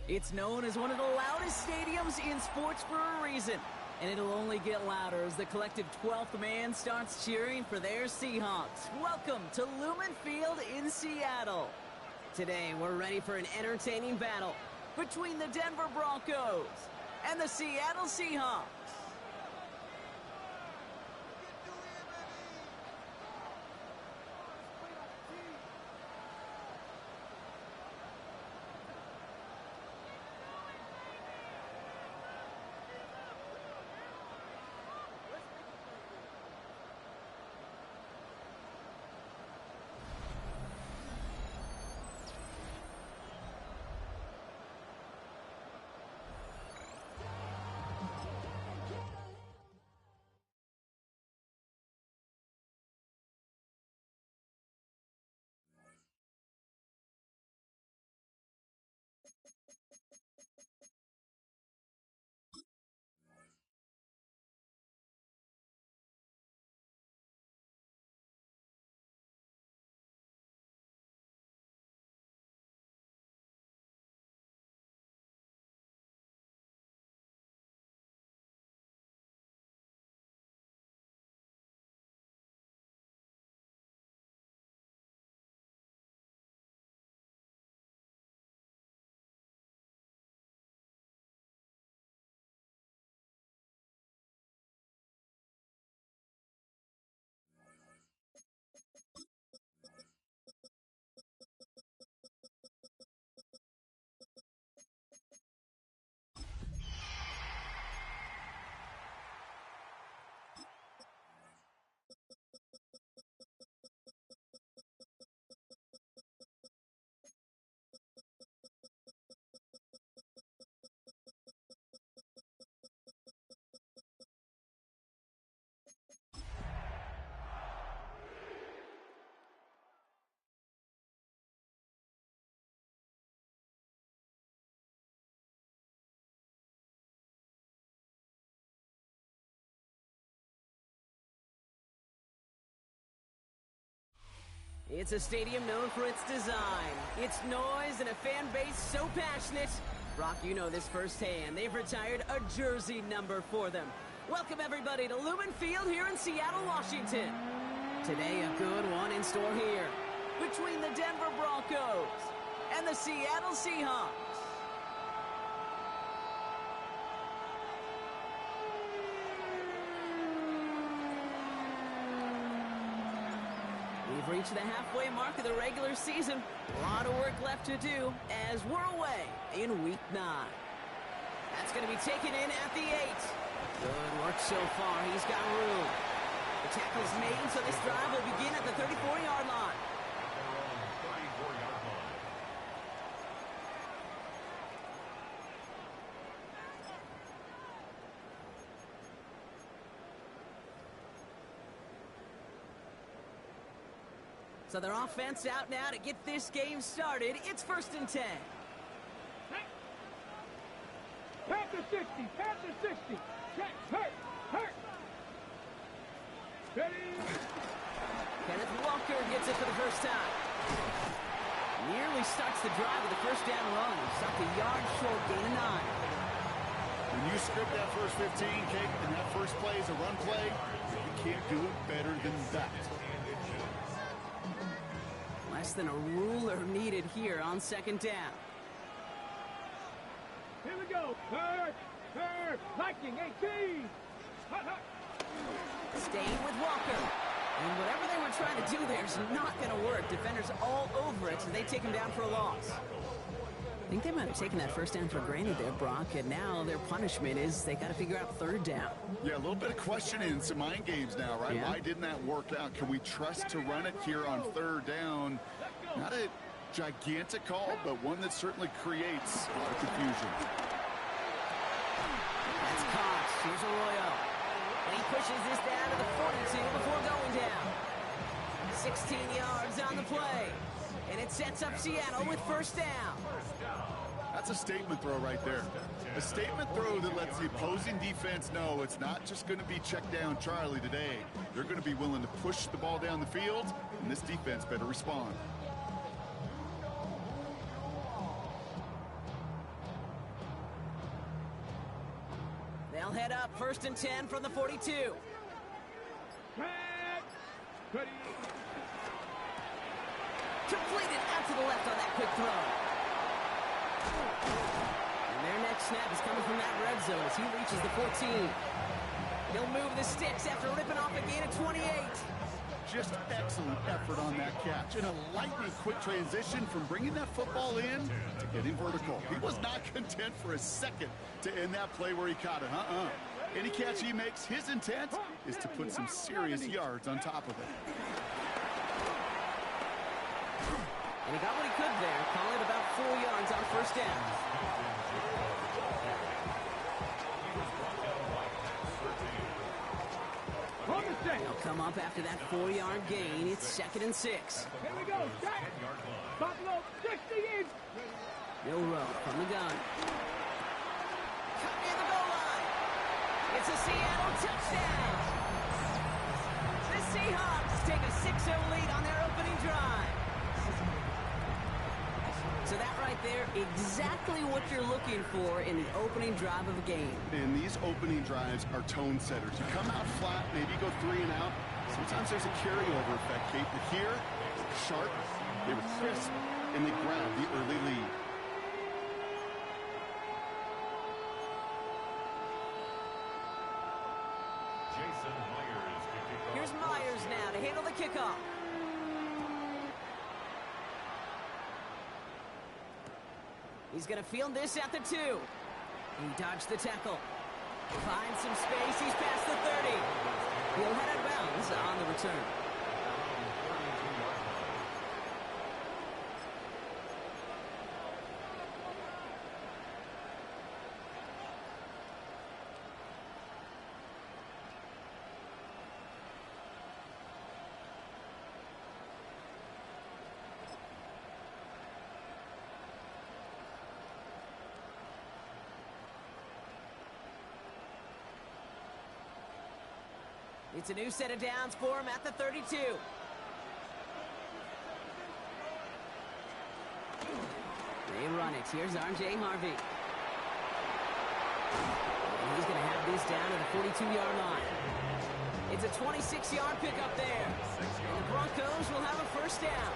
It's known as one of the loudest stadiums in sports for a reason. And it'll only get louder as the collective 12th man starts cheering for their Seahawks. Welcome to Lumen Field in Seattle. Today, we're ready for an entertaining battle between the Denver Broncos and the Seattle Seahawks. It's a stadium known for its design, its noise, and a fan base so passionate. Brock, you know this firsthand. They've retired a jersey number for them. Welcome, everybody, to Lumen Field here in Seattle, Washington. Today, a good one in store here between the Denver Broncos and the Seattle Seahawks. We've reached the halfway mark of the regular season. A lot of work left to do as we're away in Week 9. That's going to be taken in at the 8. Good work so far. He's got room. The tackle is made, so this drive will begin at the 34-yard line. So their offense out now to get this game started. It's 1st and 10. Panther 60, Panther 60. Check, hurt. Ready. Kenneth Walker gets it for the first time. Nearly starts the drive with a first down run. Stopped a yard short, gain of 9. When you script that first 15, Kate, and that first play is a run play, you can't do it better than that. Less than a ruler needed here on 2nd down. Here we go. Hurt. Lightning 18. Hut. Staying with Walker. And whatever they were trying to do there is not going to work. Defenders all over it, so they take him down for a loss. I think they might have taken that first down for granted there, Brock, and now their punishment is they got to figure out 3rd down. Yeah, a little bit of questioning, some mind games now, right? Yeah. Why didn't that work out? Can we trust to run it here on 3rd down? Not a gigantic call, but one that certainly creates a lot of confusion. That's caught. Here's Arroyo. And he pushes this down to the 42 before going down. 16 yards on the play. And it sets up Seattle with 1st down. That's a statement throw right there. A statement throw that lets the opposing defense know it's not just going to be check down Charlie today. They're going to be willing to push the ball down the field, and this defense better respond. They'll head up 1st and 10 from the 42. Ready. Completed out to the left on that quick throw. And their next snap is coming from that red zone as he reaches the 14. He'll move the sticks after ripping off a gain of 28. Just excellent effort on that catch. And a lightning quick transition from bringing that football in to getting vertical. He was not content for a second to end that play where he caught it. Any catch he makes, his intent is to put some serious yards on top of it. And he got what he could there. Call it about 4 yards on 1st down. They'll come up after that 4-yard gain. It's 2nd and 6. Here we go. Buffalo 60 in. Bill Rowe from the gun. Cut near the goal line. It's a Seattle touchdown. The Seahawks take a 6-0 lead on their opening drive. So that right there, exactly what you're looking for in the opening drive of a game. And these opening drives are tone setters. You come out flat, maybe go 3 and out. Sometimes there's a carryover effect, Kate. But here, they were sharp, they were crisp, and they grabbed the early lead. Here's Myers now to handle the kickoff. He's going to field this at the 2. He dodged the tackle. Finds some space. He's past the 30. He'll head out of bounds on the return. It's a new set of downs for him at the 32. They run it. Here's R.J. Harvey. And he's going to have this down to the 42-yard line. It's a 26-yard pickup there. And the Broncos will have a 1st down.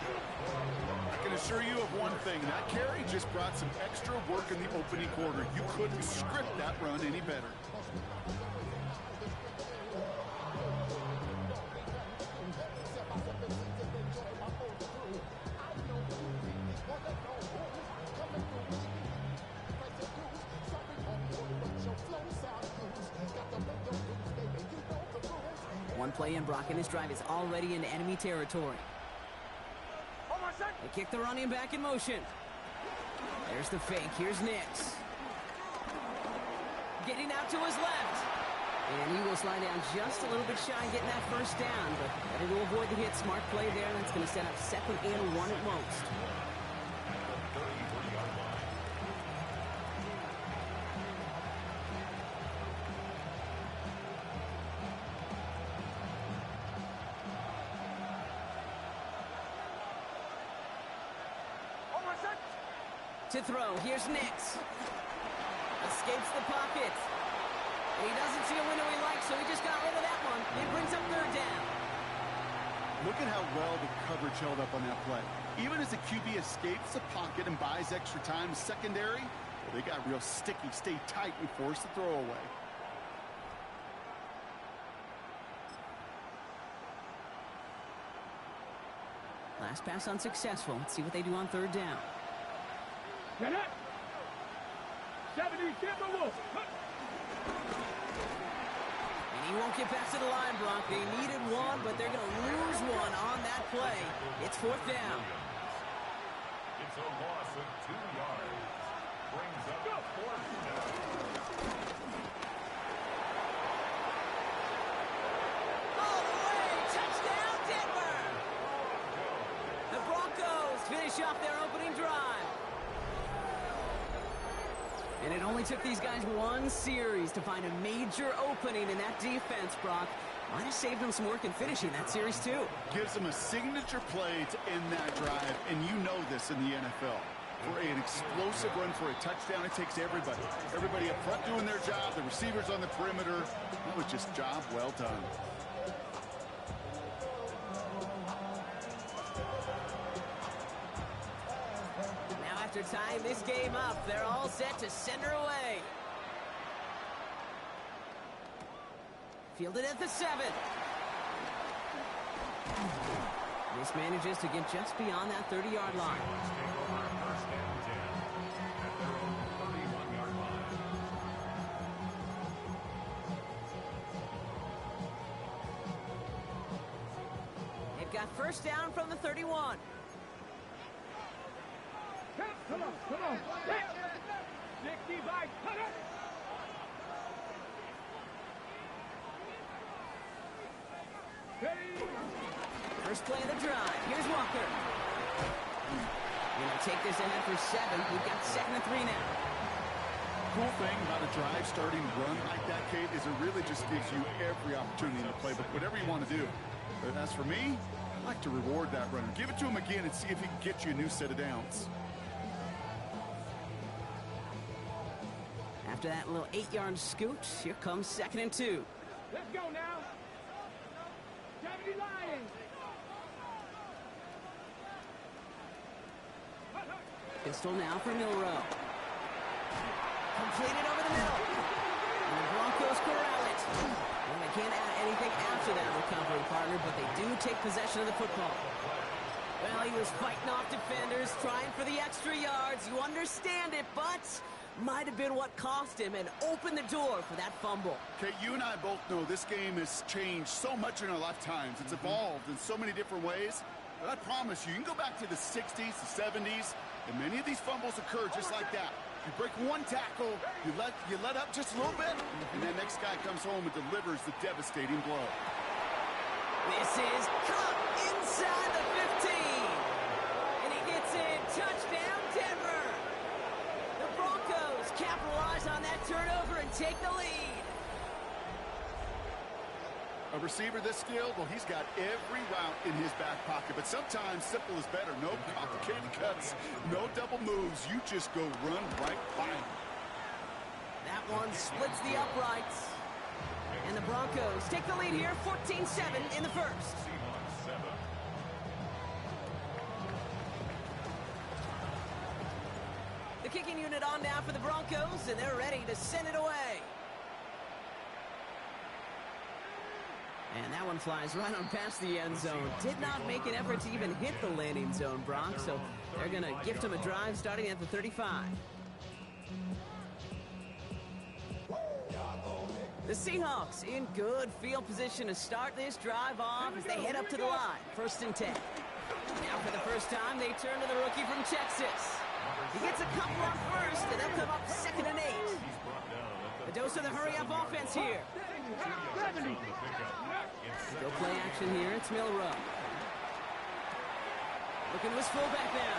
I can assure you of one thing. That carry just brought some extra work in the opening quarter. You couldn't script that run any better. One play in, Brock, and this drive is already in enemy territory. They kick the running back in motion. There's the fake. Here's Nix. Getting out to his left. And he will slide down just a little bit shy getting that 1st down. But better to avoid the hit. Smart play there. And that's going to set up 2nd and 1 at most. To throw, here's Nix. Escapes the pocket. And he doesn't see a window he likes, so he just got rid of that one. It brings up 3rd down. Look at how well the coverage held up on that play. Even as the QB escapes the pocket and buys extra time, secondary, well, they got real sticky, stay tight, and force the throw away. Last pass unsuccessful. Let's see what they do on 3rd down. Get up! 70, Timberwolves! And he won't get past to the line, Brock. They needed one, but they're going to lose one on that play. It's 4th down. It's a loss of 2 yards. Brings up 4th down. All the way! Touchdown, Denver! The Broncos finish off their opening drive. And it only took these guys one series to find a major opening in that defense, Brock. Might have saved them some work in finishing that series, too. Gives them a signature play to end that drive, and you know this in the NFL. For an explosive run for a touchdown, it takes everybody. Everybody up front doing their job, the receivers on the perimeter. That was just job well done. Now after tying this game up, they're all set to send her away. Fielded at the 7. This manages to get just beyond that 30-yard line. They've got first down from the 31. Come on. 65, cut it. First play of the drive. Here's Walker. Gonna take this ahead for 7. We've got 2nd and 3 now. Cool thing about a drive starting run like that, Kate, is it really just gives you every opportunity in the playbook, whatever you want to do. But as for me, I like to reward that runner. Give it to him again and see if he can get you a new set of downs. After that little 8-yard scoot, here comes 2nd and 2. Let's go now. 70 Lions. Pistol now for Milrow. Completed over the middle. And the Broncos corral it. And they can't add anything after that recovery, partner, but they do take possession of the football. Well, he was fighting off defenders, trying for the extra yards. You understand it, but might have been what cost him and opened the door for that fumble. Okay, you and I both know this game has changed so much in our lifetimes. It's evolved in so many different ways. But I promise you, you can go back to the 60s, the 70s, and many of these fumbles occur just like that. You break one tackle, you let up just a little bit, and the next guy comes home and delivers the devastating blow. This is caught inside the 15. And he gets it. Touchdown, Denver. The Broncos capitalize on that turnover and take the lead. A receiver this skilled, well, he's got every route in his back pocket, but sometimes simple is better. No complicated cuts, no double moves. You just go run right by him. That one splits the uprights. And the Broncos take the lead here, 14-7 in the first. The kicking unit on now for the Broncos, and they're ready to send it away. And that one flies right on past the end zone. Did not make an effort to even hit the landing zone, Brock, so they're going to gift him a drive starting at the 35. The Seahawks in good field position to start this drive off as they head up to the line. 1st and 10. Now for the first time, they turn to the rookie from Texas. He gets a couple on first, and they'll come up 2nd and 8. A dose of the hurry-up offense here. Still play action here. It's Milrow. Looking to his fullback now.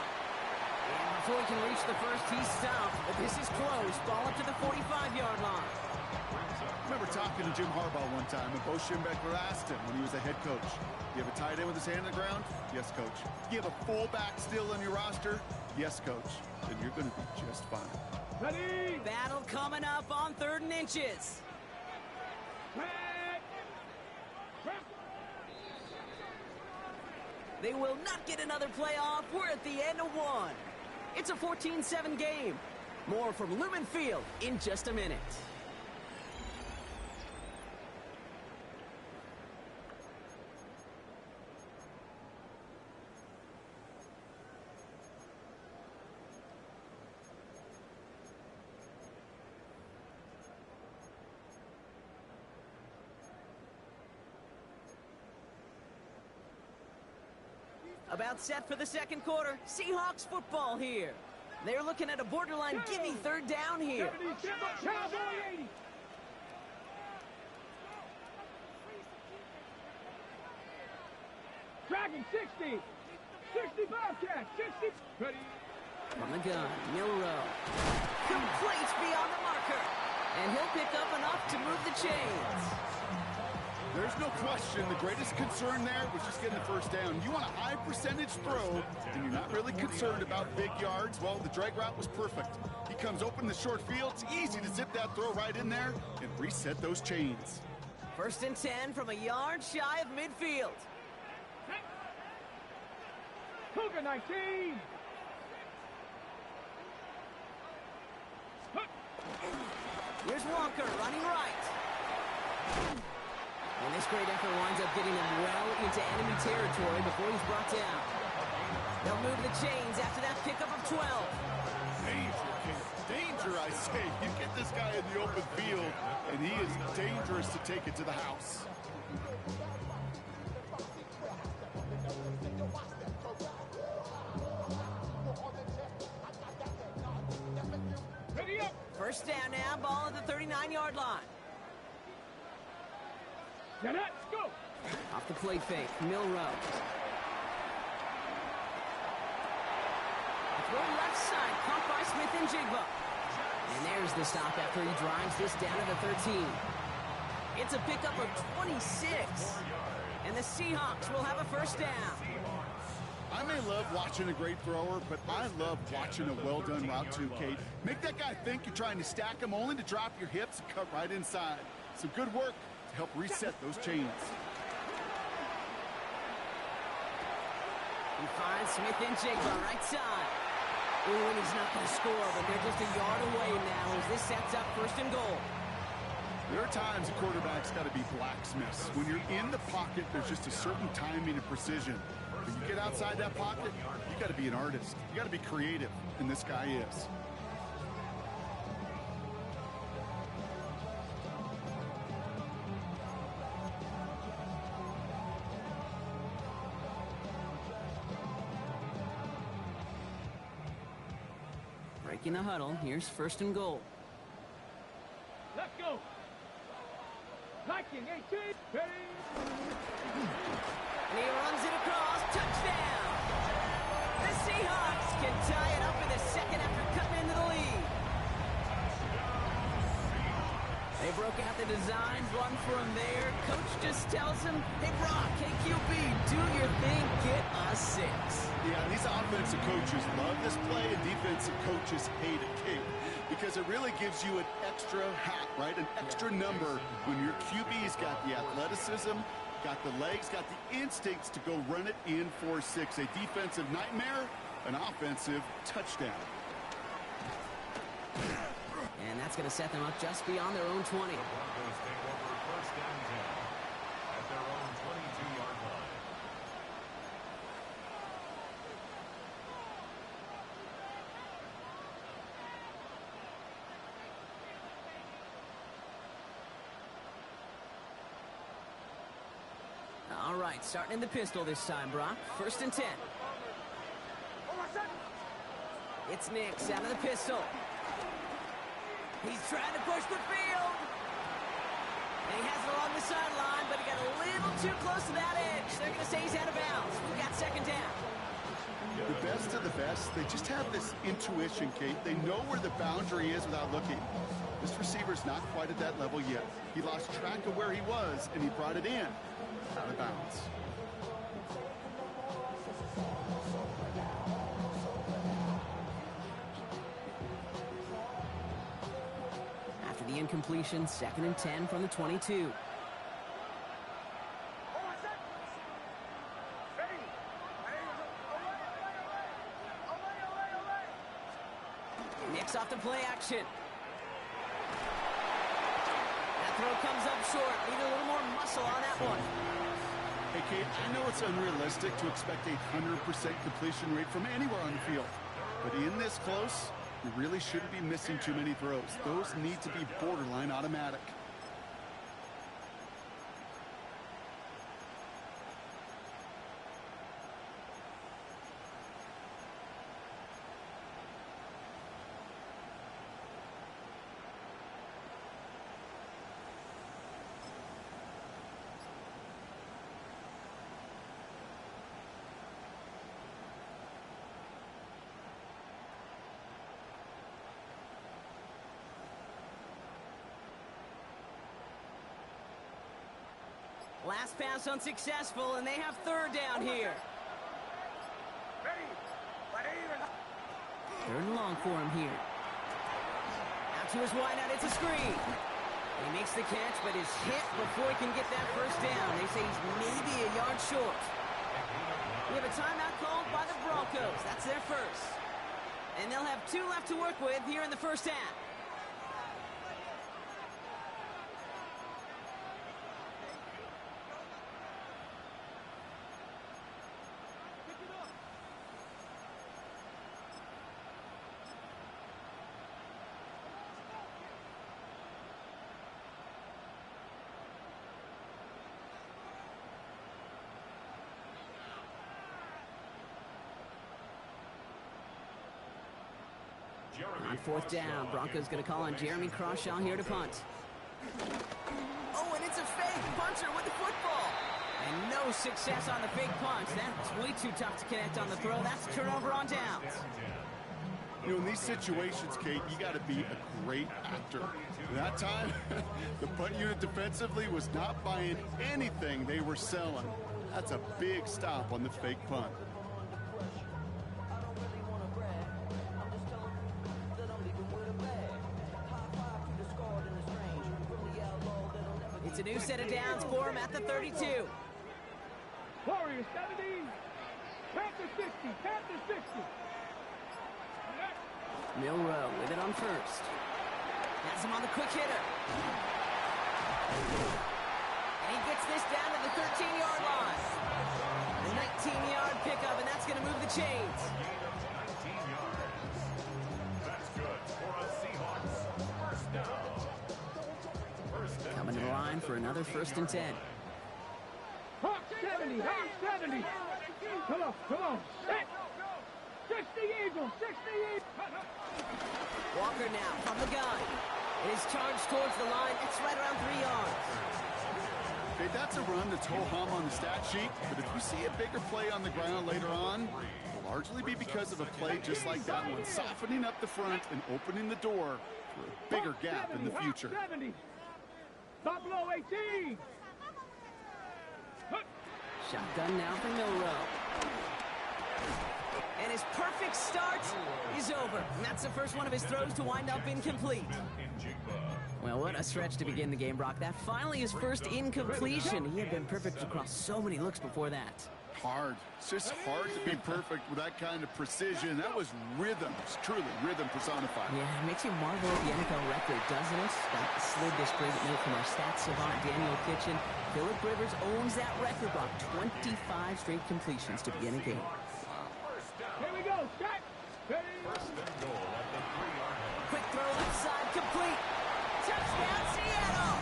And before he can reach the first, he's stopped. But this is close. Ball up to the 45-yard line. I remember talking to Jim Harbaugh one time, and Bo Schembechler asked him when he was a head coach, you have a tight end with his hand on the ground? Yes, coach. You have a fullback still on your roster? Yes, coach. Then you're going to be just fine. Ready? Battle coming up on 3rd and inches. They will not get another playoff. We're at the end of one. It's a 14-7 game. More from Lumen Field in just a minute. About set for the 2nd quarter. Seahawks football here. They're looking at a borderline gimme 3rd down here. Cowboy 80. Dragon 60. 60 Bobcat. 60. Ready? From the gun, Milrow. Complete beyond the marker. And he'll pick up enough to move the chains. There's no question the greatest concern there was just getting the first down. You want a high percentage throw, and you're not really concerned about big yards. Well, the drag route was perfect. He comes open in the short field. It's easy to zip that throw right in there and reset those chains. 1st and 10 from a yard shy of midfield. Cougar 19. Here's Walker running right. And this great effort winds up getting him well into enemy territory before he's brought down. They'll move the chains after that pickup of 12. Danger, Kate. Danger, I say. You get this guy in the open field, and he is dangerous to take it to the house. Ready up. 1st down now, ball at the 39-yard line. Get it. Go. Off the play fake, Milrow. Throw left side, caught by Smith and Jigba. And there's the stop after he drives this down to the 13. It's a pickup of 26. And the Seahawks will have a 1st down. I may love watching a great thrower, but I love watching a well-done route too, Kate. Make that guy think you're trying to stack him only to drop your hips and cut right inside. Some good work to help reset those chains. He finds Smith and Jigba right side. Ooh, and he's not going to score, but they're just a yard away now as this sets up 1st and goal. There are times a quarterback's got to be blacksmiths. When you're in the pocket, there's just a certain timing and precision. When you get outside that pocket, you got to be an artist. You got to be creative, and this guy is. Breaking the huddle, here's 1st and goal. Let's go. Viking 18. Ready. And he runs it across. Touchdown! The Seahawks can tie it up in the 2nd after cutting into the lead. They broke out the design, run for him there. Coach just tells him, hey, Brock, hey, QB, do your thing, get us 6. Yeah, these offensive coaches love this play, and defensive coaches hate it, Kate, because it really gives you an extra hat, right? An extra number when your QB's got the athleticism, got the legs, got the instincts to go run it in for 6. A defensive nightmare, an offensive touchdown. And that's going to set them up just beyond their own 20. The Broncos take over 1st and 10 at their own 22-yard line. All right, starting in the pistol this time, Brock. 1st and 10. It's Nix out of the pistol. He's trying to push the field. And he has it along the sideline, but he got a little too close to that edge. They're going to say he's out of bounds. We got 2nd down. The best of the best, they just have this intuition, Kate. They know where the boundary is without looking. This receiver's not quite at that level yet. He lost track of where he was, and he brought it in. Out of bounds. After the incompletion, 2nd and 10 from the 22. Nix off the play action. That throw comes up short. Need a little more muscle on that one. Hey, Kate, I know it's unrealistic to expect a 100% completion rate from anywhere on the field. But in this close, you really shouldn't be missing too many throws. Those need to be borderline automatic. last pass unsuccessful, and they have third down here. Third and long for him here. Out to his wideout, it's a screen. He makes the catch, but is hit before he can get that first down. They say he's maybe a yard short. We have a timeout called by the Broncos. That's their first. And they'll have 2 left to work with here in the first half. On fourth down, Broncos going to call on Jeremy Crawshaw here to punt. Oh, and it's a fake punter with the football. And no success on the fake punch. That's way too tough to connect on the throw. That's a turnover on downs. You know, in these situations, Kate, you got to be a great actor. That time, the punt unit defensively was not buying anything they were selling. That's a big stop on the fake punt. It's a new set of downs for him at the 32. Warriors 70. Panthers 60. Panthers 60. Milrow with it on first. Has him on the quick hitter. And he gets this down to the 13-yard line. A 19-yard pickup, and that's going to move the chains. 19 yards. That's good for a Seahawks. First down. Coming to the line for another 1st and 10. Hawk 70. Hawk 70. Come on. Come on. Set. 60 Eagles. 60 Eagles. Walker now from the gun. It is charged towards the line. It's right around 3 yards. Okay, that's a run that's ho-hum on the stat sheet, but if you see a bigger play on the ground later on, it'll largely be because of a play just like that one, softening up the front and opening the door for a bigger gap in the future. 70. Top low 18. Shotgun now for Milrow. And his perfect start is over. And that's the first one of his throws to wind up incomplete. Well, what a stretch to begin the game, Brock. That finally his first incompletion. He had been perfect across so many looks before that. Hard. It's just hard to be perfect with that kind of precision. That was rhythm. It's truly rhythm personified. Yeah, it makes you marvel at the NFL record, doesn't it? That slid this great note from our stats savant, Daniel Kitchen. Phillip Rivers owns that record, Brock. 25 straight completions to begin a game. Here we go. Shot. First and goal at the 3-yard line. Quick throw left side, complete. Touchdown, Seattle!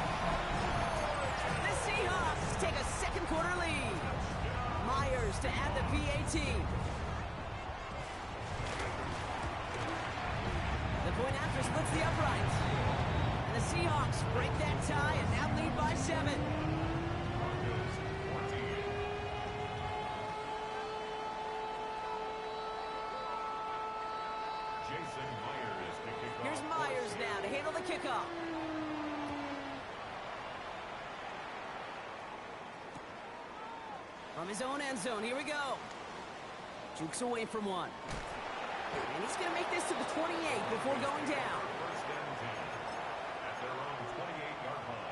The Seahawks take a second quarter lead. Myers to add the PAT. The point after splits the uprights. And the Seahawks break that tie and now lead by 7. Broncos 14. Jason Myers to kick off. Here's Myers now to handle the kickoff. From his own end zone, here we go. Jukes away from one. And he's going to make this to the 28 before going down. First and 10 at their own 28-yard line.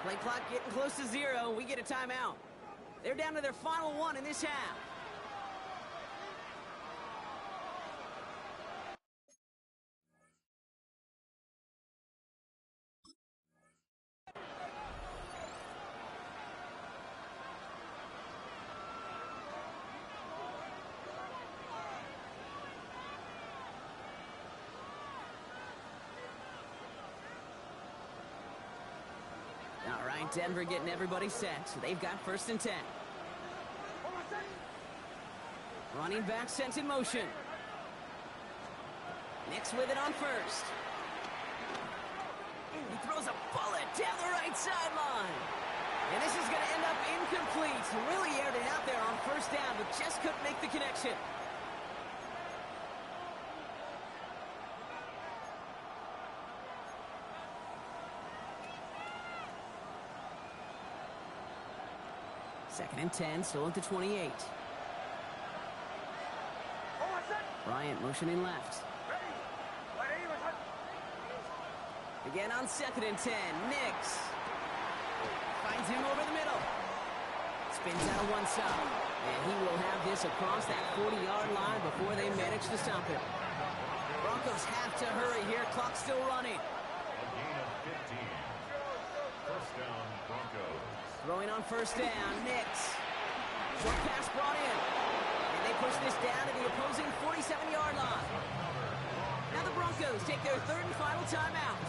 Play clock getting close to 0. We get a timeout. They're down to their final one in this half. right, Denver getting everybody set. So they've got 1st and 10. Running back sent in motion. Nix with it on 1st. He throws a bullet down the right sideline. And this is going to end up incomplete. Really aired it out there on 1st down, but just couldn't make the connection. Second and 10, still at the 28. Bryant motioning left. Again on 2nd and 10, Nix. Finds him over the middle. Spins out of one side. And he will have this across that 40-yard line before they manage to stop him. Broncos have to hurry here. Clock still running. A gain of 15. 1st down, Broncos. Throwing on 1st down, Nix. Short pass brought in. And they push this down to the opposing 47-yard line. Now the Broncos take their 3rd and final timeout.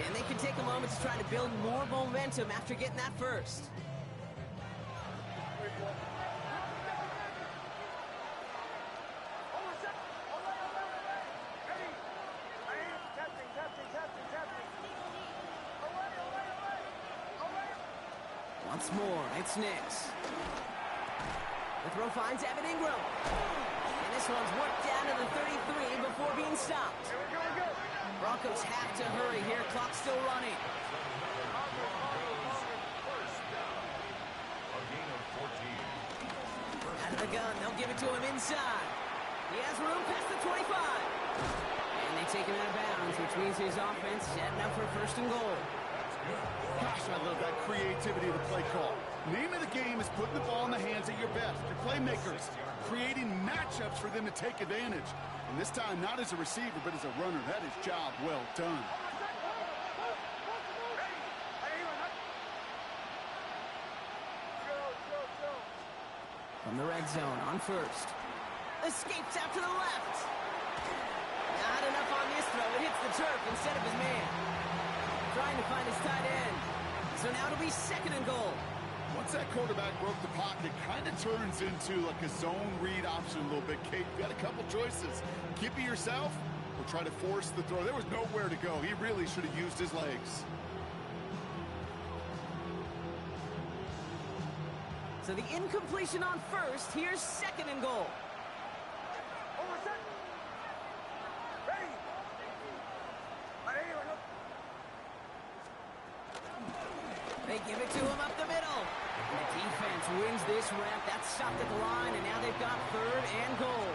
And they can take a moment to try to build more momentum after getting that 1st. Once more, it's Nix. The throw finds Evan Ingram. And this one's worked down to the 33 before being stopped. Broncos have to hurry here. Clock still running. Out of the gun. They'll give it to him inside. He has room past the 25. And they take him out of bounds, which means his offense setting up for 1st and goal. Gosh, I love that creativity of the play call. Name of the game is putting the ball in the hands of your best, your playmakers, creating matchups for them to take advantage. And this time, not as a receiver, but as a runner. That is job well done. From the red zone on 1st. Escapes out to the left. Not enough on this throw. It hits the turf instead of his man. Trying to find his tight end. So now it'll be 2nd and goal. Once that quarterback broke the pocket, kind of turns into like a zone read option a little bit, Kate. You got a couple choices. Keep it yourself or try to force the throw. There was nowhere to go. He really should have used his legs. So the incompletion on 1st. Here's 2nd and goal. They give it to him up the middle. And the defense wins this rep. That's stopped at the line, and now they've got 3rd and goal.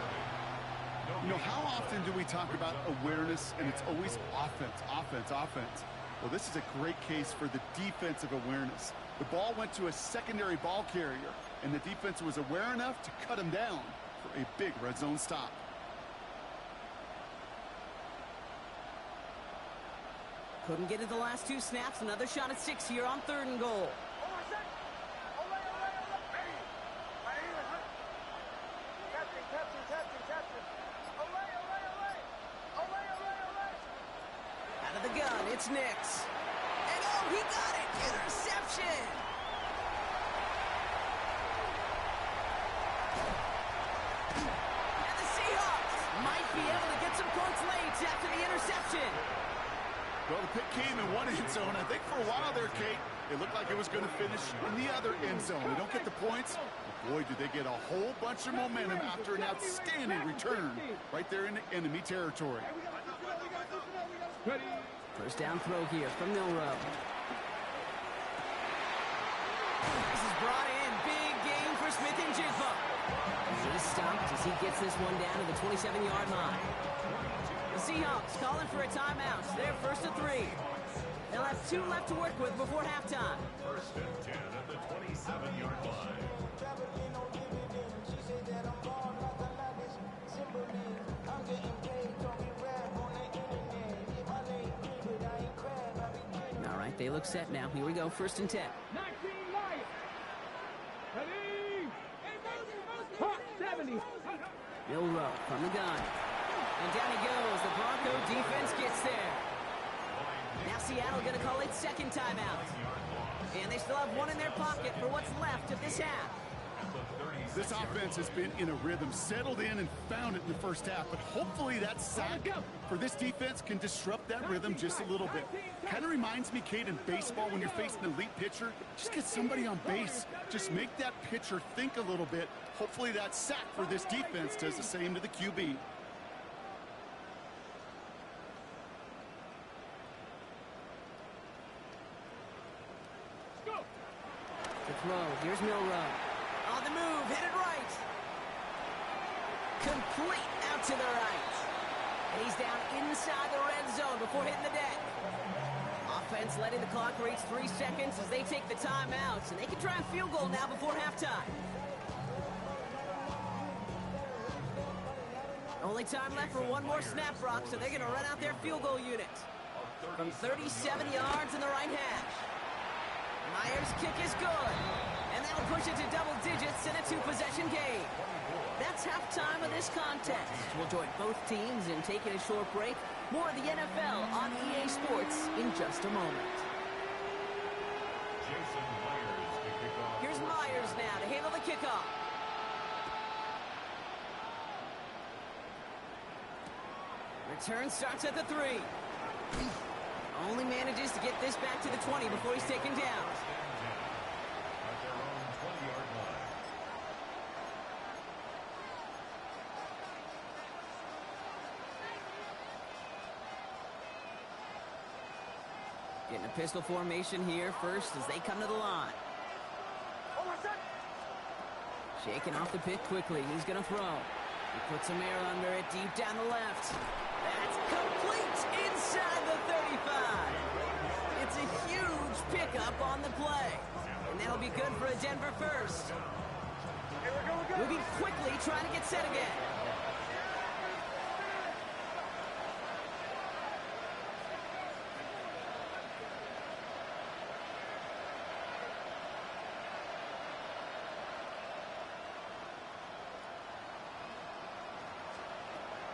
You know, how often do we talk about awareness, and it's always offense, offense, offense? Well, this is a great case for the defensive awareness. The ball went to a secondary ball carrier, and the defense was aware enough to cut him down for a big red zone stop. Couldn't get it the last 2 snaps. Another shot at 6 here on 3rd and goal. Out of the gun, it's Nix. And oh, he got it! Interception! And the Seahawks might be able to get some points late after the interception. Well, the pick came in one end zone. I think for a while there, Kate, it looked like it was going to finish in the other end zone. They don't get the points. But boy, did they get a whole bunch of momentum after an outstanding return right there in enemy territory. 1st down throw here from Milrow. This is brought in. Big gain for Smith and Jigba. He's stopped as he gets this one down to the 27-yard line. The Seahawks calling for a timeout. They're 1st and 3. They'll have 2 left to work with before halftime. 1st and 10 at the 27-yard line. All right, they look set now. Here we go, 1st and 10. 19 Lions. Ready? Hot 70. Milrow from the gun. And down he goes. The Bronco defense gets there. Now Seattle going to call it 2nd timeout. And they still have one in their pocket for what's left of this half. This offense has been in a rhythm, settled in and found it in the first half, but hopefully that sack for this defense can disrupt that rhythm just a little bit. Kind of reminds me, Kate, in baseball when you're facing an elite pitcher, just get somebody on base. Just make that pitcher think a little bit. Hopefully that sack for this defense does the same to the QB. The throw, here's Milrow. On the move, hit it right. Complete out to the right. And he's down inside the red zone before hitting the deck. Offense letting the clock reach 3 seconds as they take the timeouts. And they can try a field goal now before halftime. Only time left for one more snap, Brock, so they're going to run out their field goal unit. From 37 yards in the right hash. Myers' kick is good. And that'll push it to double digits in a 2-possession game. That's halftime of this contest. We'll join both teams in taking a short break. More of the NFL on EA Sports in just a moment. Here's Myers now to handle the kickoff. Return starts at the 3. Only manages to get this back to the 20 before he's taken down. Getting a pistol formation here first as they come to the line. Shaking off the pick quickly. He's going to throw. He puts some air under it deep down the left. That's complete inside the 35. It's a huge pickup on the play. And that'll be good for a Denver first. Moving quickly, trying to get set again.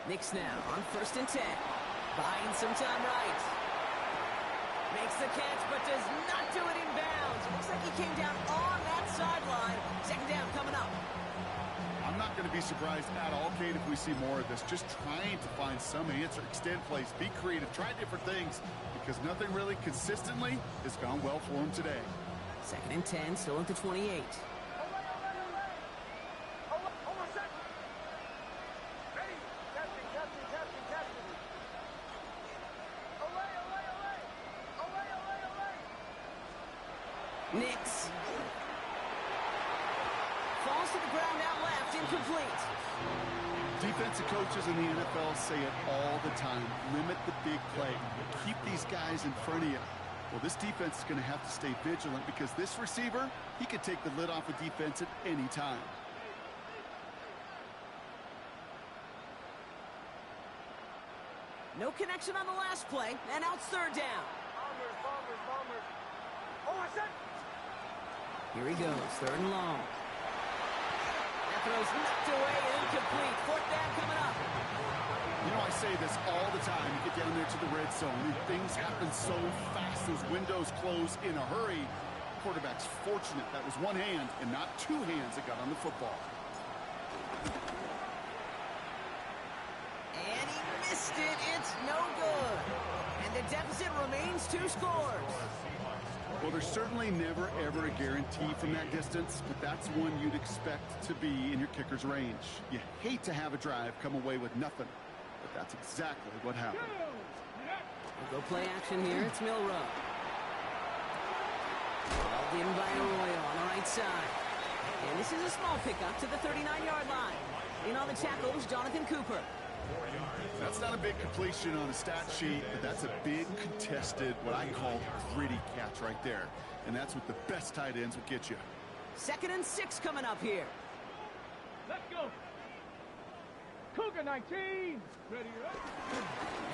Nix now on 1st and 10. Buying some time right. Makes the catch, but does not do it in bounds. It looks like he came down on that sideline. 2nd down coming up. I'm not going to be surprised at all, Kate, if we see more of this. Just trying to find some answer, extend plays, be creative, try different things, because nothing really consistently has gone well for him today. 2nd and 10, still at the 28. Nix. Falls to the ground out left, incomplete. Defensive coaches in the NFL say it all the time. Limit the big play. Keep these guys in front of you. Well, this defense is going to have to stay vigilant because this receiver, he could take the lid off a defense at any time. No connection on the last play, and now it's 3rd down. Here he goes, 3rd and long. That throw's knocked away and incomplete. 4th down coming up. You know, I say this all the time. You get down there to the red zone, and things happen so fast. Those windows close in a hurry. Quarterback's fortunate that was one hand and not 2 hands that got on the football. And he missed it. It's no good. And the deficit remains 2 scores. Well, there's certainly never, ever a guarantee from that distance, but that's one you'd expect to be in your kicker's range. You hate to have a drive come away with nothing, but that's exactly what happened. We'll go play action here. It's Milrow. Balled in by Arroyo on the right side. And this is a small pickup to the 39-yard line. In on the tackle was Jonathan Cooper. That's not a big completion on a stat sheet, but that's a big contested, what I call gritty catch right there. And that's what the best tight ends will get you. 2nd and 6 coming up here. Let's go. Cougar 19. Ready up.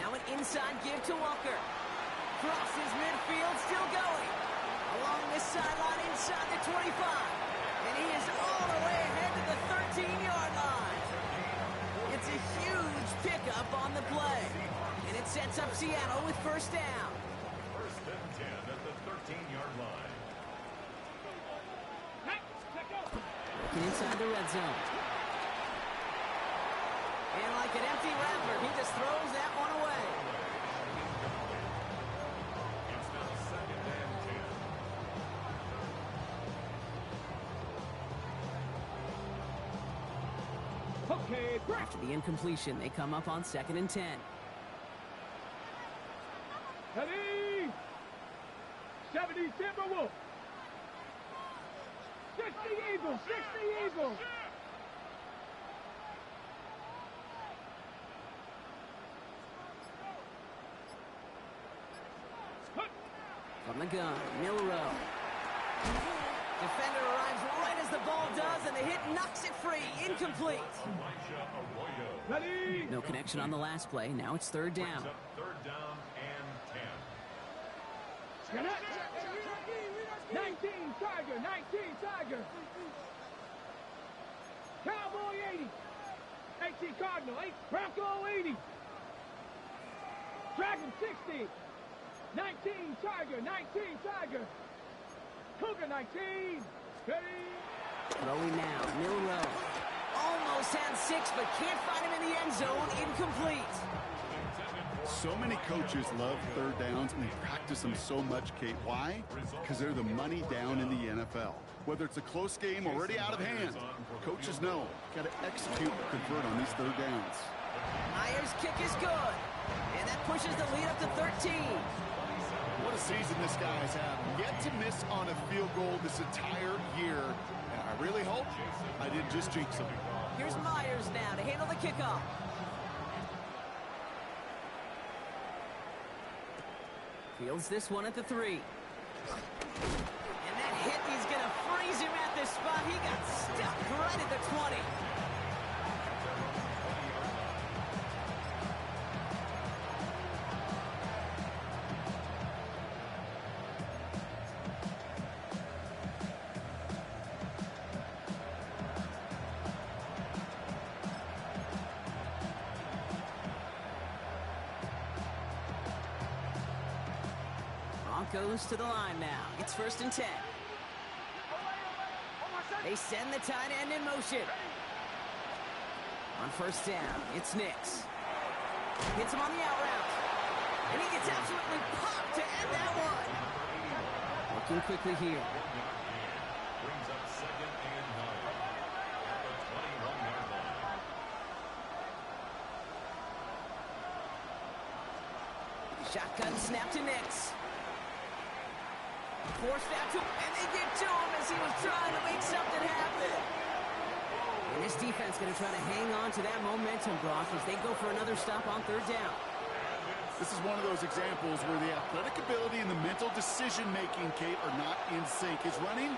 Now an inside give to Walker. Crosses midfield, still going. Along this sideline inside the 25. And he is all the way ahead to the 13-yard line. It's a huge pickup on the play. And it sets up Seattle with 1st down. 1st and 10 at the 13-yard line. inside the red zone. And like an empty wrapper, he just throws that one away. It's now 2nd and 10. Okay, break. After the incompletion, they come up on 2nd and 10. Ready? 70 Timberwolves. 60 Eagles. 60 Eagles. From the gun, Milrow. Defender arrives right as the ball does, and the hit knocks it free. Incomplete. Ready? No connection on the last play. Now it's 3rd down. 3rd down and 10. Connect. 19 Tiger. 19 Tiger. Cowboy 80. 18 Cardinal. 8 Bronco 80. Dragon 60. 19 Tiger. 19 Tiger. Cougar 19. Ready? Throwing now, Milrow. Almost had 6, but can't find him in the end zone. Incomplete. So many coaches love 3rd downs, and they practice them so much, Kate. Why? Because they're the money down in the NFL. Whether it's a close game already out of hand, coaches know got to execute or convert on these 3rd downs. Myers' kick is good, and that pushes the lead up to 13. What a season this guy has had. Yet to miss on a field goal this entire year. And I really hope I didn't just jinx him. Here's Myers now to handle the kickoff. Fields this one at the 3. And that hit, he's going to freeze him at this spot. He got stuck right at the 20. Broncos to the line now. It's 1st and 10. They send the tight end in motion. On 1st down, it's Nix. Hits him on the out route. And he gets absolutely popped to end that one. Looking quickly here. Brings up 2nd and 9 at the 21-yard line. Shotgun snap to Nix. Forced out to him, and they get to him as he was trying to make something happen. And this defense going to try to hang on to that momentum, Brock, as they go for another stop on 3rd down. This is one of those examples where the athletic ability and the mental decision-making, Kate, are not in sync. His running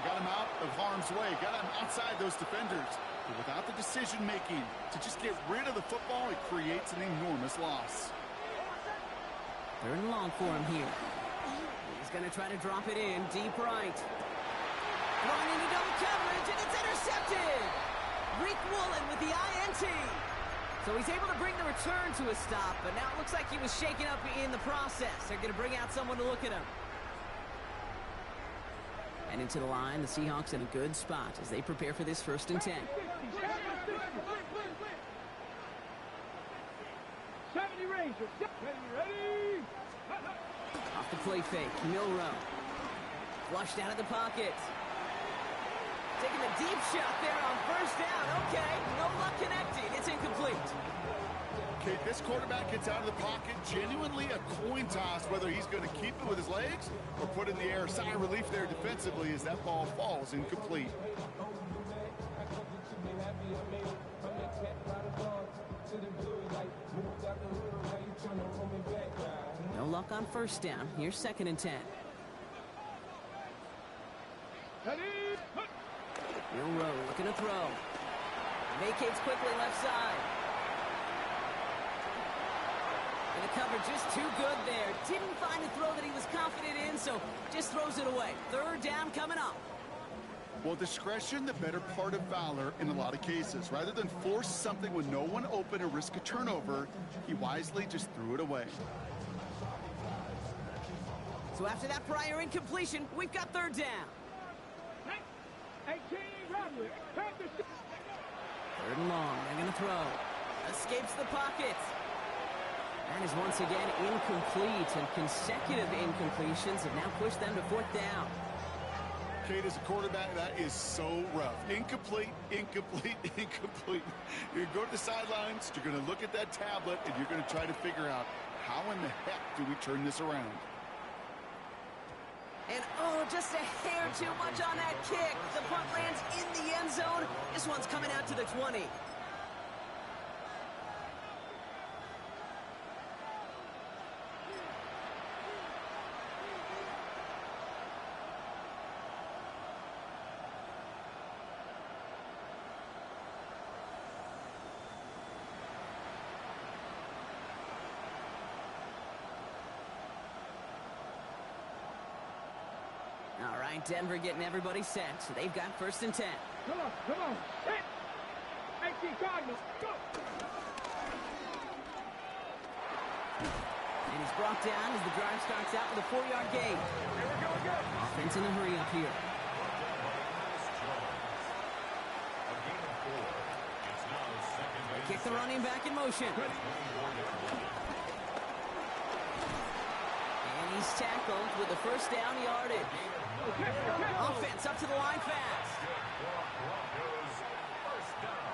got him out of harm's way, got him outside those defenders. But without the decision-making to just get rid of the football, it creates an enormous loss. 3rd and long for him here. He's going to try to drop it in deep right. Going into double coverage, and it's intercepted. Rick Woolen with the INT. So he's able to bring the return to a stop, but now it looks like he was shaken up in the process. They're going to bring out someone to look at him. And into the line, the Seahawks in a good spot as they prepare for this 1st and 10. 70 Rangers. Ready? Off the play fake, Milrow. Flushed out of the pocket. Taking a deep shot there on 1st down. Okay, no luck connecting. It's incomplete. Kate, this quarterback gets out of the pocket, genuinely a coin toss, whether he's going to keep it with his legs or put it in the air. Sigh of relief there defensively as that ball falls incomplete. No luck on 1st down. Here's 2nd and 10. Milrow looking to throw. Vacates quickly left side. And the coverage just too good there. Didn't find a throw that he was confident in, so just throws it away. 3rd down coming up. Well, discretion, the better part of valor in a lot of cases. Rather than force something with no one open and risk a turnover, he wisely just threw it away. So after that prior incompletion, we've got 3rd down. Third and long. They're going to throw. Escapes the pocket. That is once again incomplete, and consecutive incompletions have now pushed them to fourth down. Kate, as a quarterback, that is so rough. Incomplete, incomplete, incomplete. You're going to go to the sidelines, you're going to look at that tablet, and you're going to try to figure out how in the heck do we turn this around. And oh, just a hair too much on that kick. The punt lands in the end zone. This one's coming out to the 20. All right, Denver getting everybody set. So they've got 1st and 10. Come on, set. 18 Cardinals, go. And he's brought down as the drive starts out with a 4-yard gain. Here we go again. Offense in a hurry up here. They kick the running back in motion. And he's tackled with the 1st down yardage. Offense up to the line fast. Broncos first down.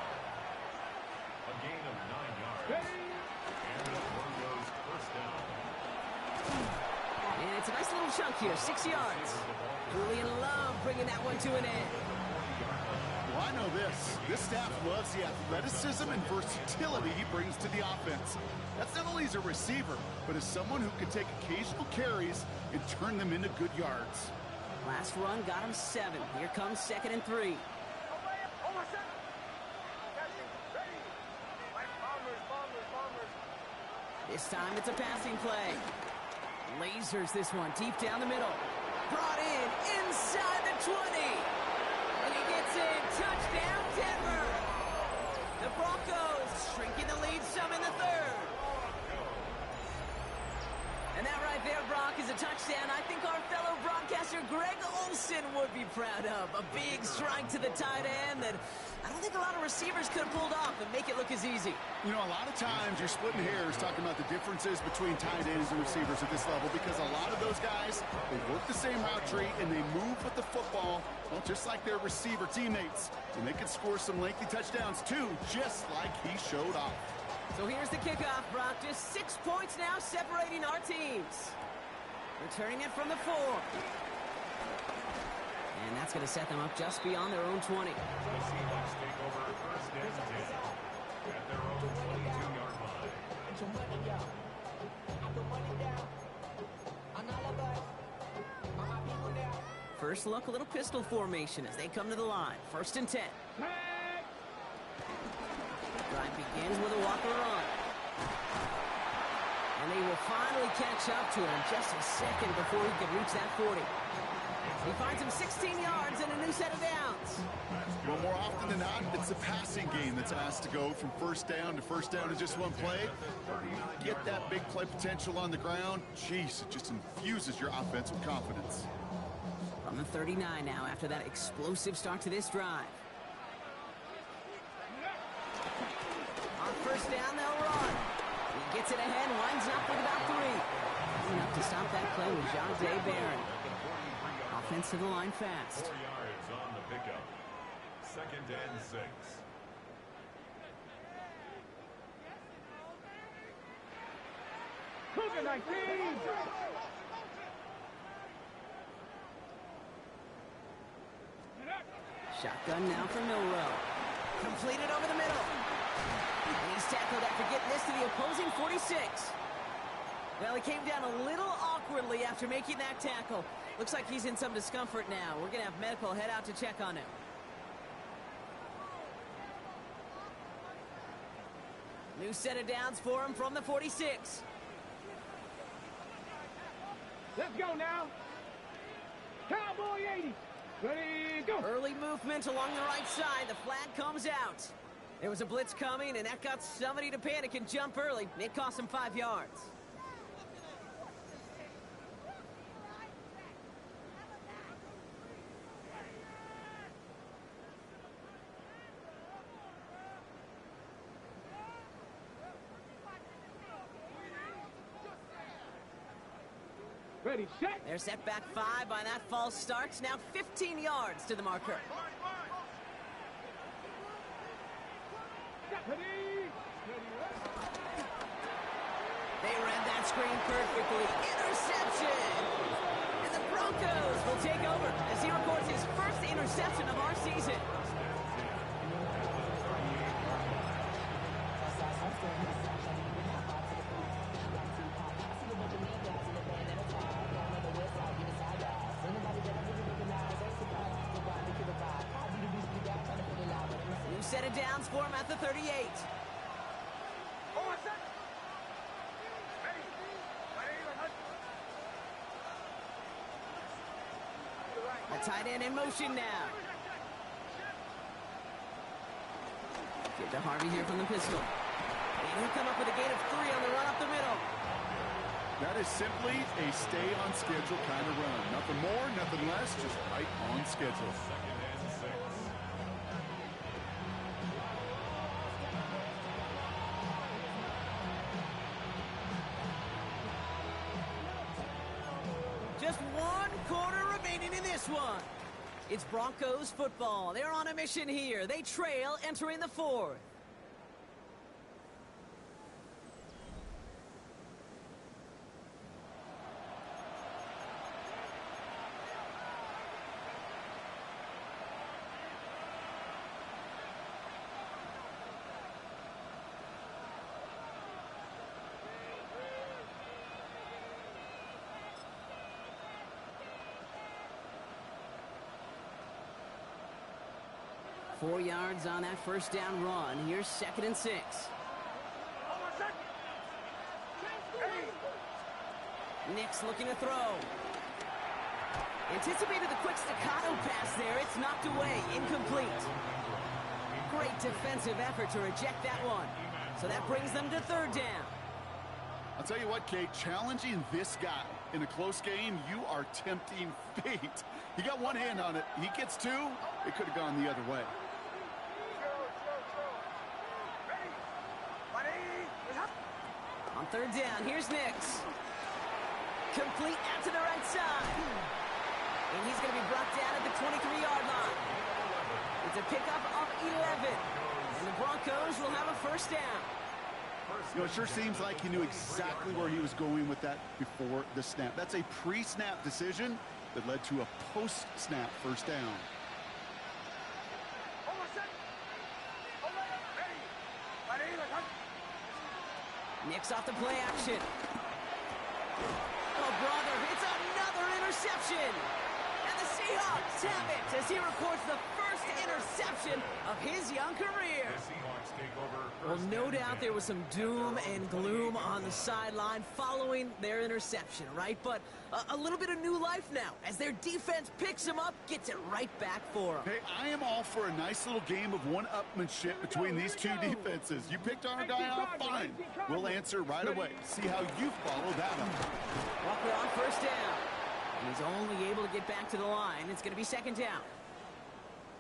A gain of 9 yards. And the Broncos first down. And it's a nice little chunk here, 6 yards. Julian Love bringing that one to an end. Well, I know this. This staff loves the athleticism and versatility he brings to the offense. That's not only as a receiver, but as someone who can take occasional carries and turn them into good yards. Last run got him 7. Here comes 2nd and 3. This time it's a passing play. Lasers this one deep down the middle. Brought in inside the 20. And he gets in. Touchdown, Denver. The Broncos shrinking the lead some in the 3rd. And that right there, Brock, is a touchdown I think our fellow broadcaster Greg Olsen would be proud of. A big strike to the tight end that I don't think a lot of receivers could have pulled off and make it look as easy. You know, a lot of times you're splitting hairs talking about the differences between tight ends and receivers at this level, because a lot of those guys, they work the same route tree and they move with the football, well, just like their receiver teammates. And they can score some lengthy touchdowns too, just like he showed off. So here's the kickoff, Brock. Just 6 points now separating our teams. Returning it from the 4. And that's going to set them up just beyond their own 20. The Seahawks take over 1st and 10 at their own 22-yard line. First look, a little pistol formation as they come to the line. 1st and 10. Drive begins with a walker run. And they will finally catch up to him just a second before he can reach that 40. He finds him 16 yards and a new set of downs. Well, more often than not, it's the passing game that's asked to go from 1st down to 1st down in just one play. When you get that big play potential on the ground, geez, it just infuses your offense with confidence. From the 39 now after that explosive start to this drive. On 1st down, they'll run. He gets it ahead, winds up with about 3. Enough to stop that play with Jahdae Barron. Offense to the line fast. 4 yards on the pickup. 2nd and 6. Cougar 19. Shotgun now for Milrow. Completed over the middle. And he's tackled after getting this to the opposing 46. Well, he came down a little awkwardly after making that tackle. Looks like he's in some discomfort now. We're going to have medical head out to check on him. New set of downs for him from the 46. Let's go now. Cowboy 80. Ready, go. Early movement along the right side. The flag comes out. There was a blitz coming, and that got somebody to panic and jump early. It cost him 5 yards. Ready, set. They're set back 5 by that false start. Now 15 yards to the marker. Ready. They read that screen perfectly. Interception! And the Broncos will take over as he records his first interception of our season. New set of downs for him at the 38. A tight end in motion now. Give to Harvey here from the pistol. And he'll come up with a gain of 3 on the run up the middle. That is simply a stay on schedule kind of run. Nothing more, nothing less, just right on schedule. Second and 6. Just 1 quarter remaining in this one. It's Broncos football. They're on a mission here. They trail entering the 4th. Four yards on that first down run. Here's 2nd and 6. Nick's looking to throw. Anticipated the quick staccato pass there. It's knocked away. Incomplete. Great defensive effort to reject that one. So that brings them to 3rd down. I'll tell you what, Kate, challenging this guy in a close game, you are tempting fate. He got one hand on it. He gets 2. It could have gone the other way. On 3rd down, here's Nix. Complete out to the right side. And he's going to be brought down at the 23-yard line. It's a pickup of 11. And the Broncos will have a 1st down. You know, it sure seems like he knew exactly where he was going with that before the snap. That's a pre-snap decision that led to a post-snap 1st down. Nix off the play action. Oh, brother, it's another interception. And the Seahawks have it as he records the first interception of his young career. The Seahawks take over. Well, no doubt there was some doom and gloom on the sideline following their interception, right? But a little bit of new life now as their defense picks him up, gets it right back for him. Hey, I am all for a nice little game of one-upmanship between these two defenses. You picked our guy off, fine. We'll answer right away. See how you follow that up. Walker on 1st down. And he's only able to get back to the line. It's going to be 2nd down.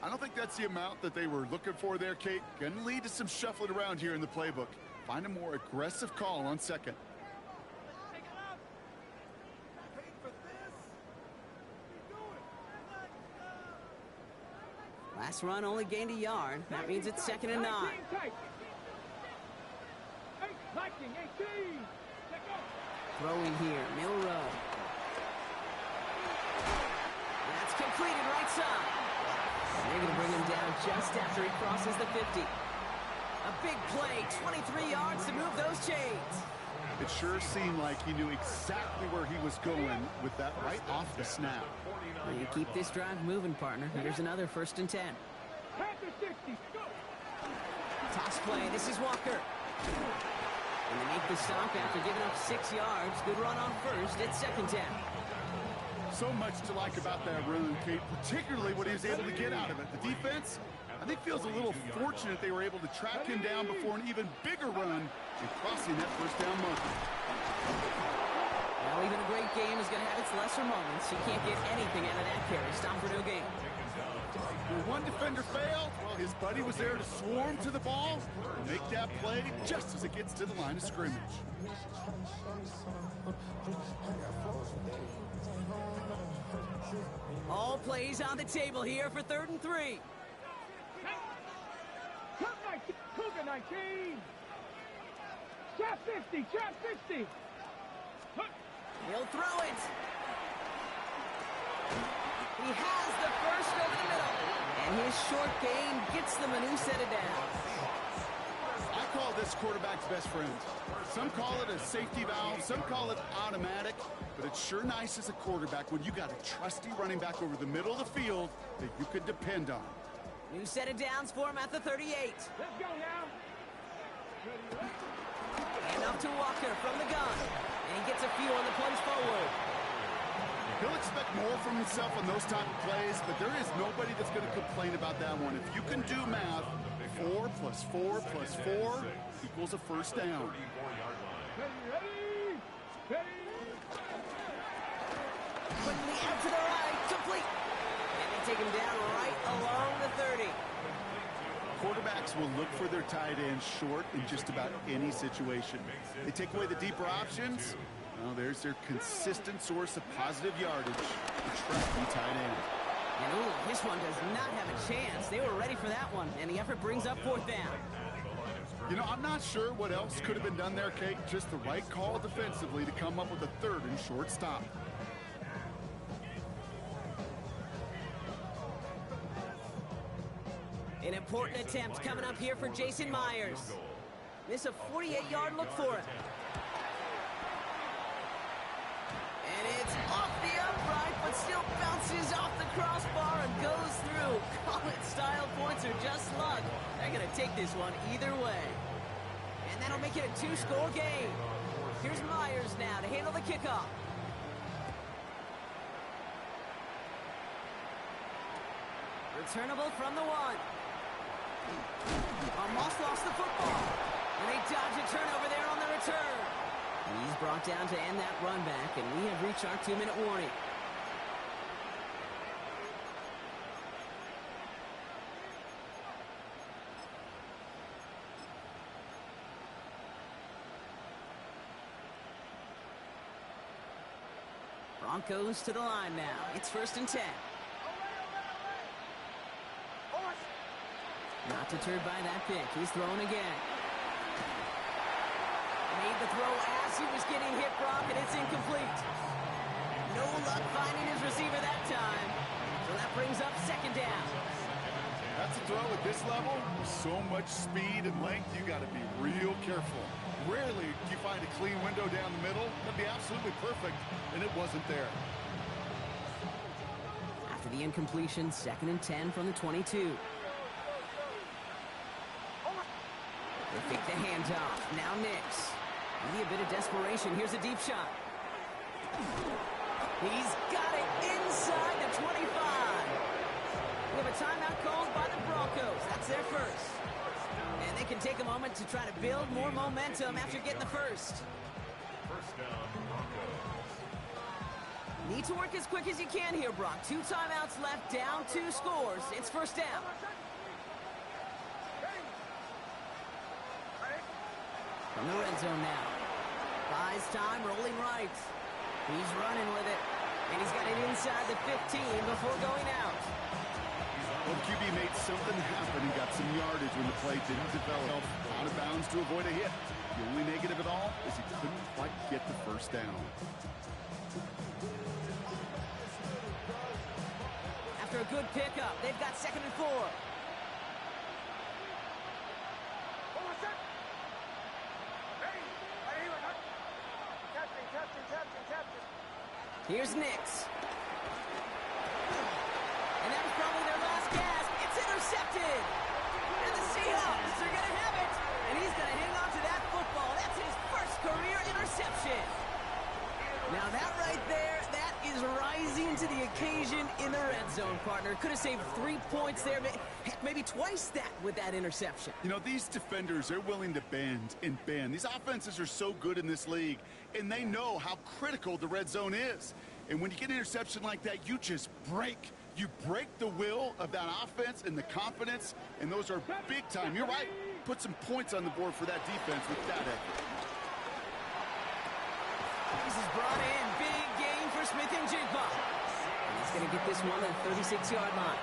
I don't think that's the amount that they were looking for there, Kate. Going to lead to some shuffling around here in the playbook. Find a more aggressive call on 2nd. Last run only gained a yard. That means it's 2nd and 9. Throwing here, Milrow. That's completed right side. They're going to bring him down just after he crosses the 50. A big play, 23 yards to move those chains. It sure seemed like he knew exactly where he was going with that right off the snap. Well, you keep this drive moving, partner. Here's another 1st and 10. Toss play. This is Walker. And they make the stop after giving up 6 yards. Good run on 1st. It's 2nd down. So much to like about that run, Kate, particularly what he was able to get out of it. The defense, I think, feels a little fortunate they were able to track him down before an even bigger run and crossing that 1st down marker. Well, even a great game is going to have its lesser moments. You can't get anything out of that carry. Stop for no gain. Well, one defender failed, well, his buddy was there to swarm to the ball and make that play just as it gets to the line of scrimmage. All plays on the table here for 3rd and 3. Cougar 19. Trap 50, trap 50. He'll throw it. He has the first over the middle. And his short gain gets them a new set of downs. I call this quarterback's best friend. Some call it a safety valve, some call it automatic, but it's sure nice as a quarterback when you got a trusty running back over the middle of the field that you can depend on. New set of downs for him at the 38. Let's go now. And off to Walker from the gun. And he gets a few on the plunge forward. He'll expect more from himself on those type of plays, but there is nobody that's going to complain about that one. If you can do math, 4 plus 4 plus 4 equals a first down. Ready. Quickly out to the right, complete. And they take him down right along the 30. Quarterbacks will look for their tight end short in just about any situation. They take away the deeper options. Well, there's their consistent source of positive yardage, the trusty tight end. And ooh, this one does not have a chance. They were ready for that one, and the effort brings up 4th down. You know, I'm not sure what else could have been done there, Kate. Just the right call defensively to come up with a 3rd and short stop. An important attempt coming up here for Jason Myers. This a 48-yard look for him. And it's off the upright, but still bounces off the crossbar and goes through. Call it style points or just luck. They're going to take this one either way. And that'll make it a 2-score game. Here's Myers now to handle the kickoff. Returnable from the 1. Almost lost the football. And they dodge a turnover there on the return. And he's brought down to end that run back, and we have reached our 2-minute warning. Broncos to the line now. It's 1st and 10. Not deterred by that pick. He's throwing again. Made the throw as he was getting hit, Brock, and it's incomplete. No luck finding his receiver that time. So that brings up 2nd down. That's a throw at this level. With so much speed and length, you got to be real careful. Rarely do you find a clean window down the middle. That'd be absolutely perfect, and it wasn't there. After the incompletion, 2nd and 10 from the 22. They fake the handoff. Now Nix. Maybe a bit of desperation. Here's a deep shot. He's got it inside the 25. We have a timeout called by the Broncos. That's their first. And they can take a moment to try to build more momentum after getting the first. First down, Broncos. Need to work as quick as you can here, Brock. 2 timeouts left, down 2 scores. It's 1st down. From the red zone now. Buys time, rolling right. He's running with it. And he's got it inside the 15 before going out. Well, QB made something happen and got some yardage when the play didn't develop. Out of bounds to avoid a hit. The only negative at all is he couldn't quite get the first down. After a good pickup, they've got 2nd and 4. Here's Nix. And that was probably their last gasp. It's intercepted. And the Seahawks are going to have it. And he's going to hang on to that football. That's his first career interception. Now that right there, that is rising to the occasion in the red zone, partner. Could have saved 3 points there, maybe twice that with that interception. You know, these defenders, they're willing to bend and bend. These offenses are so good in this league, and they know how critical the red zone is. And when you get an interception like that, you just break. You break the will of that offense and the confidence, and those are big time. You're right. Put some points on the board for that defense with that effort. This is brought in. Big gain for Smith and Jigba. And he's going to get this one at the 36-yard line.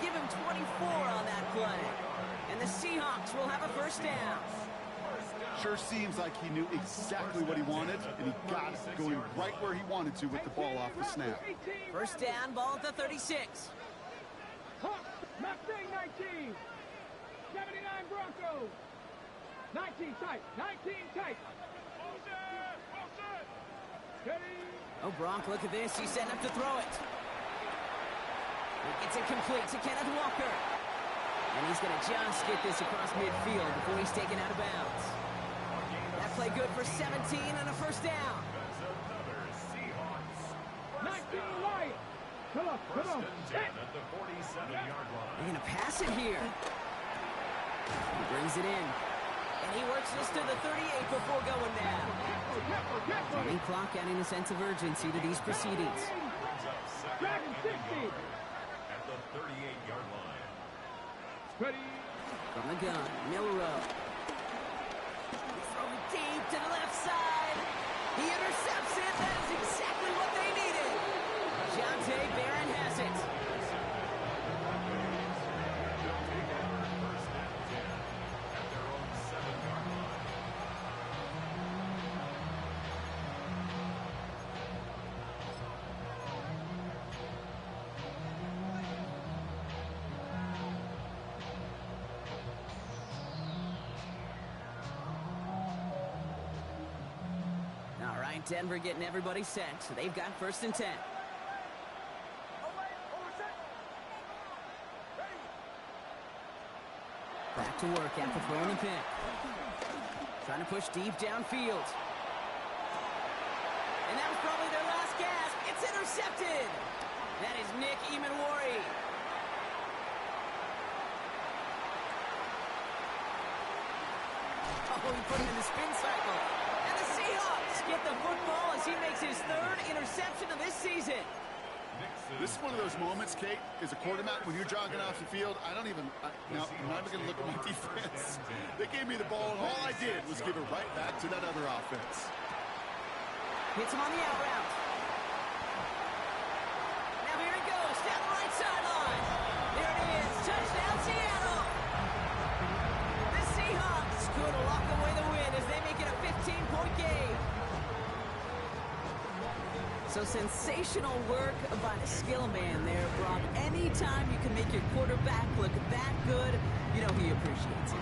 Give him 24 on that play. And the Seahawks will have a first down. Sure seems like he knew exactly what he wanted, and he got it going right where he wanted to with the ball off the snap. First down, ball at the 36. Mustang 19. 79 Broncos. 19 tight. 19 tight. Oh, Bronk, look at this. He's setting up to throw it. It's incomplete to Kenneth Walker. And he's going to just get this across midfield before he's taken out of bounds. That play good for 17 and a first down. 19 Lions. Come on, come on. At the 47-yard line. They're going to pass it here. He brings it in. And he works this to the 38 before going down. Running clock adding a sense of urgency to these proceedings. Dragon 60. At the 38-yard line. Ready. From the gun, Milrow. Throw it deep to the left side. He intercepts it. That is exactly what they needed. Jonte Barron has it. All right, Denver getting everybody set. So they've got first and 10. Back to work after throwing the pick. Trying to push deep downfield. And that was probably their last gasp. It's intercepted. That is Nick Emanwari. Oh, he put him in the spin cycle. And the Seahawks get the football as he makes his third interception of this season. This is one of those moments, Kate, as a quarterback, when you're jogging off the field, I'm not even going to look at my defense. They gave me the ball, and all I did was give it right back to that other offense. Hits him on the out route. Now here it goes, down the right sideline. There it is, touchdown Seattle. The Seahawks could lock away the win as they make it a 15-point game. So sensational work by the skill man there, Brock. Anytime you can make your quarterback look that good, you know he appreciates it.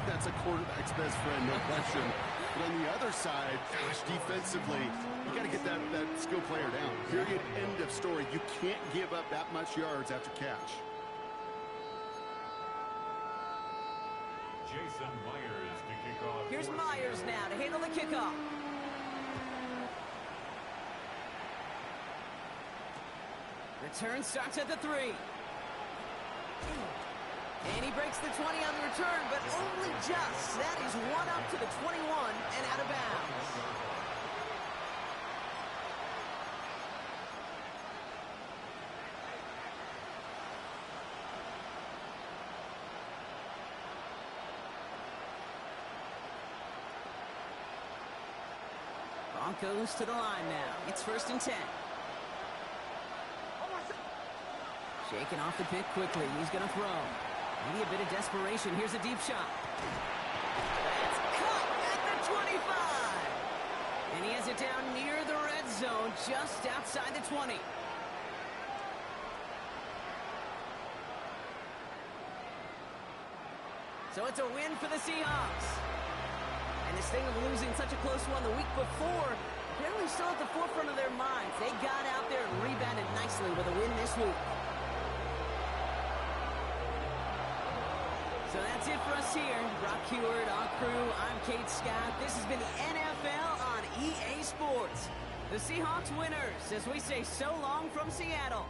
That's a quarterback's best friend, no question. But on the other side, gosh, defensively, you got to get that skill player down. Period, end of story. You can't give up that much yards after catch. Jason Myers to kick off. Here's Myers now to handle the kickoff. Return starts at the 3. And he breaks the 20 on the return, but only just. That is one up to the 21 and out of bounds. Broncos to the line now. It's first and 10. Shaking off the pick quickly. He's going to throw. Maybe a bit of desperation. Here's a deep shot. That's caught at the 25. And he has it down near the red zone, just outside the 20. So it's a win for the Seahawks. And this thing of losing such a close one the week before, apparently still at the forefront of their minds. They got out there and rebounded nicely with a win this week. So that's it for us here. Brock Heward, our crew, I'm Kate Scott. This has been the NFL on EA Sports. The Seahawks winners, as we say so long from Seattle.